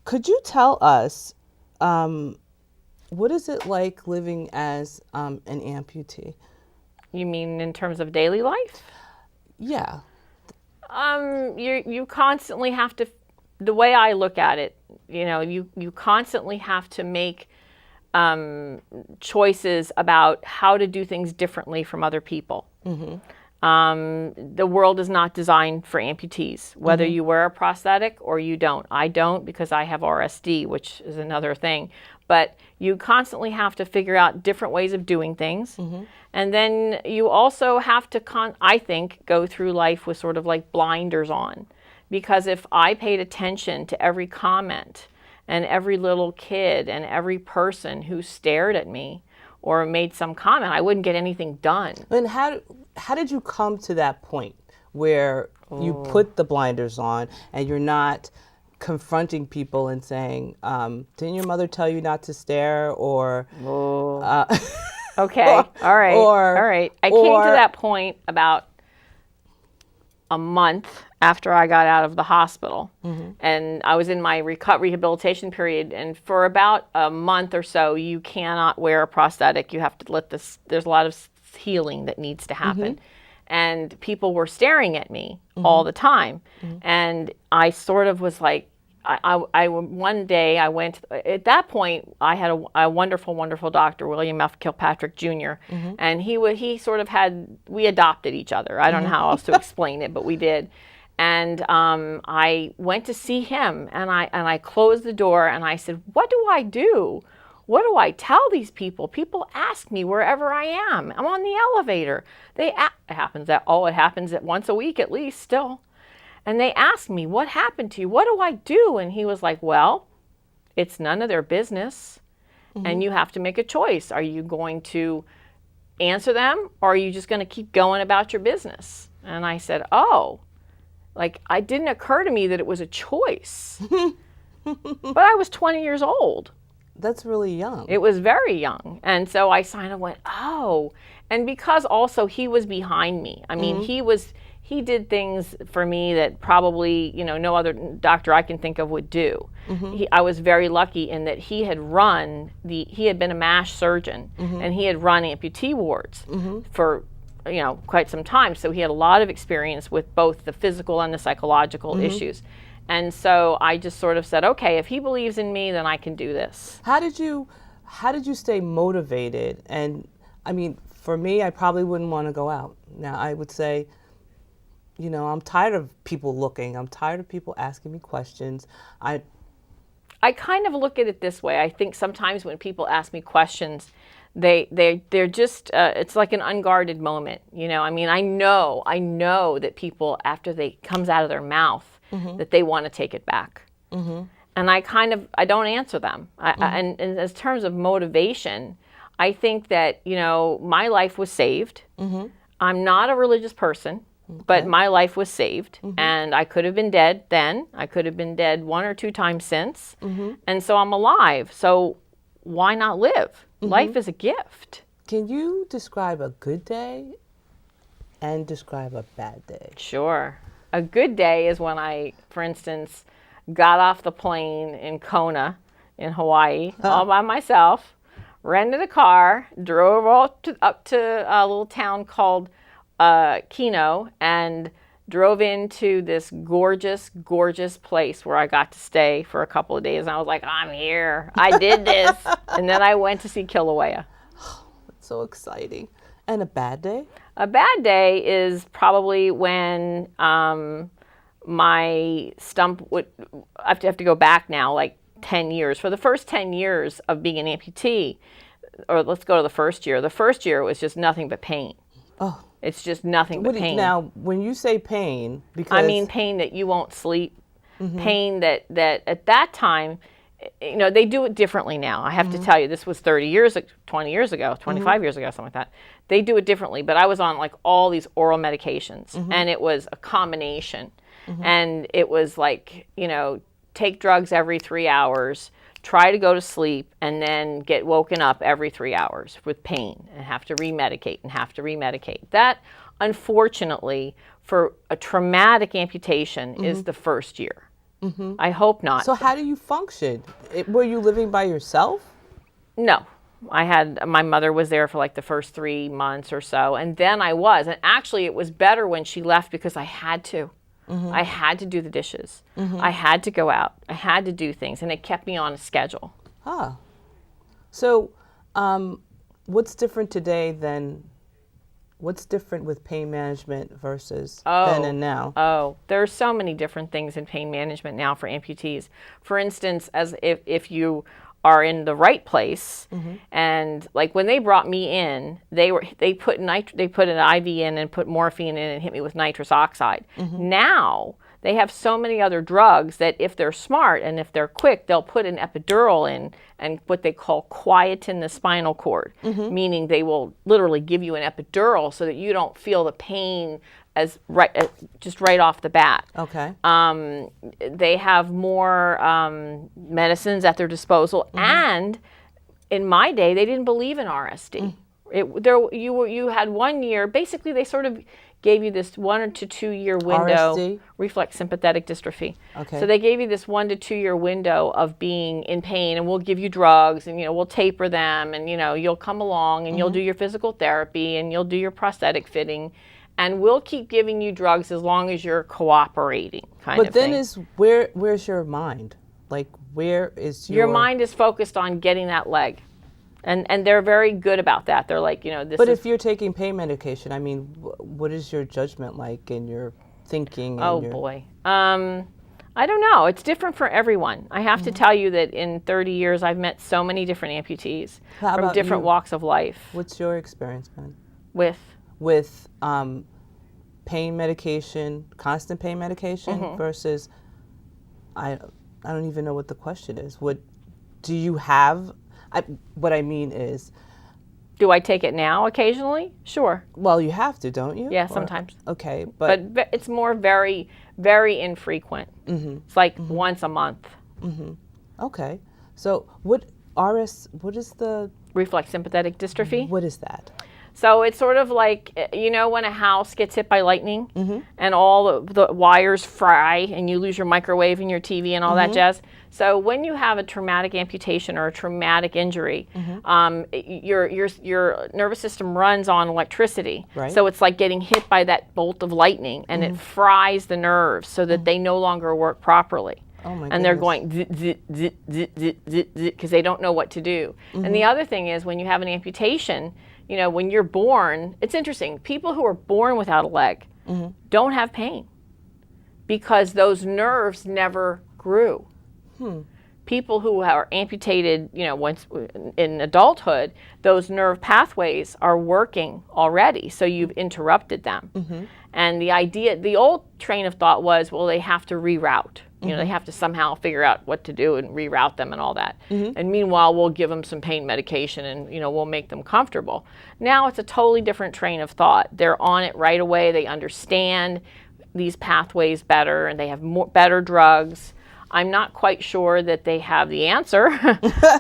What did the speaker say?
Could you tell us what is it like living as an amputee? You mean in terms of daily life? Yeah. You constantly have to, the way I look at it, you constantly have to make choices about how to do things differently from other people. The world is not designed for amputees, whether you wear a prosthetic or you don't. I don't because I have RSD, which is another thing. But you constantly have to figure out different ways of doing things. And then you also have to, I think, go through life with sort of like blinders on. Because if I paid attention to every comment and every little kid and every person who stared at me or made some comment, I wouldn't get anything done. And how did you come to that point where you put the blinders on and you're not confronting people and saying, didn't your mother tell you not to stare, or Okay. All right. All right. I came to that point about a month after I got out of the hospital. And I was in my rehabilitation period. And for about a month or so, you cannot wear a prosthetic. You have to let there's a lot of healing that needs to happen. And people were staring at me all the time. And I sort of was like, one day I went, at that point, I had a wonderful, wonderful doctor, William F. Kilpatrick Jr. And he sort of we adopted each other. I don't know how else to explain it, but we did. And I went to see him, and I closed the door, and I said, what do I do? What do I tell these people? People ask me wherever I am. I'm on the elevator. It happens at once a week at least still. And they asked me, what happened to you? What do I do? And he was like, well, it's none of their business. And you have to make a choice. Are you going to answer them, or are you just going to keep going about your business? And I said, oh, like it didn't occur to me that it was a choice. But I was 20 years old. That's really young. It was very young. And so I kind of went, oh. And because also he was behind me. I mean, he did things for me that probably, no other doctor I can think of would do. I was very lucky in that he had been a MASH surgeon, and he had run amputee wards for, quite some time. So he had a lot of experience with both the physical and the psychological issues. And so I just sort of said, okay, if he believes in me, then I can do this. How did you stay motivated? And I mean, for me, I probably wouldn't want to go out. Now, I would say, I'm tired of people looking. I'm tired of people asking me questions. I kind of look at it this way. I think sometimes when people ask me questions, they're just it's like an unguarded moment. I mean, I know that people, after comes out of their mouth, that they want to take it back. And I don't answer them. And in terms of motivation, I think that, my life was saved. I'm not a religious person, but my life was saved. And I could have been dead then. I could have been dead 1 or 2 times since. And so I'm alive. So why not live? Life is a gift. Can you describe a good day and describe a bad day? Sure. A good day is when I, for instance, got off the plane in Kona in Hawaii all by myself, rented a car, drove up to a little town called Kino, and drove into this gorgeous, gorgeous place where I got to stay for a couple of days. And I was like, I'm here. I did this. And then I went to see Kilauea. That's so exciting. And a bad day? A bad day is probably when my stump I have to go back now, like 10 years. For the first 10 years of being an amputee, or let's go to the first year. The first year was just nothing but pain. Oh. It's just nothing but pain. Now, when you say pain, because I mean pain that you won't sleep, pain that at that time, they do it differently now. I have to tell you, this was 20 years ago, 25 years ago, something like that. They do it differently, but I was on like all these oral medications, and it was a combination. And it was like, take drugs every 3 hours, try to go to sleep, and then get woken up every 3 hours with pain and have to remedicate. That, unfortunately, for a traumatic amputation is the first year. I hope not. So how do you function? Were you living by yourself? No. My mother was there for like the first 3 months or so, and then I was. And actually, it was better when she left because I had to. I had to do the dishes. I had to go out. I had to do things, and it kept me on a schedule. Huh. So what's different today than, what's different with pain management versus then and now? Oh, there are so many different things in pain management now for amputees. For instance, as if you are in the right place, and like when they brought me in, they put an IV in and put morphine in and hit me with nitrous oxide. Now they have so many other drugs that if they're smart and if they're quick, they'll put an epidural in and what they call quieten the spinal cord, meaning they will literally give you an epidural so that you don't feel the pain just right off the bat. Okay. They have more medicines at their disposal, and in my day, they didn't believe in RSD. You had 1 year. Basically, they sort of gave you this 1 to 2 year window. RSD? Reflex sympathetic dystrophy. Okay. So they gave you this 1 to 2 year window of being in pain, and we'll give you drugs, and we'll taper them, and you'll come along and you'll do your physical therapy and you'll do your prosthetic fitting. And we'll keep giving you drugs as long as you're cooperating, kind of thing. But then where's your mind? Like, where is your mind is focused on getting that leg. And they're very good about that. They're like, this But if you're taking pain medication, I mean, what is your judgment like and your thinking? And boy. I don't know. It's different for everyone. I have to tell you that in 30 years, I've met so many different amputees from different walks of life. What's your experience been? With pain medication, constant pain medication versus, I don't even know what the question is. What do you have? What I mean is, do I take it now occasionally? Sure. Well, you have to, don't you? Yeah, sometimes. Okay, but it's more very, very infrequent. It's like once a month. Okay. So what is the reflex sympathetic dystrophy? What is that? So it's sort of like, when a house gets hit by lightning and all the wires fry and you lose your microwave and your TV and all that jazz. So when you have a traumatic amputation or a traumatic injury, your nervous system runs on electricity. Right. So it's like getting hit by that bolt of lightning, and it fries the nerves so that they no longer work properly. Oh my and they're going zit, zit, zit, zit, zit, zit, zit, because they don't know what to do. And the other thing is, when you have an amputation, when you're born, it's interesting. People who are born without a leg don't have pain because those nerves never grew. People who are amputated, once in adulthood, those nerve pathways are working already, so you've interrupted them. And the old train of thought was, well, they have to reroute. They have to somehow figure out what to do and reroute them and all that. And meanwhile, we'll give them some pain medication and, we'll make them comfortable. Now it's a totally different train of thought. They're on it right away. They understand these pathways better, and they have better drugs. I'm not quite sure that they have the answer,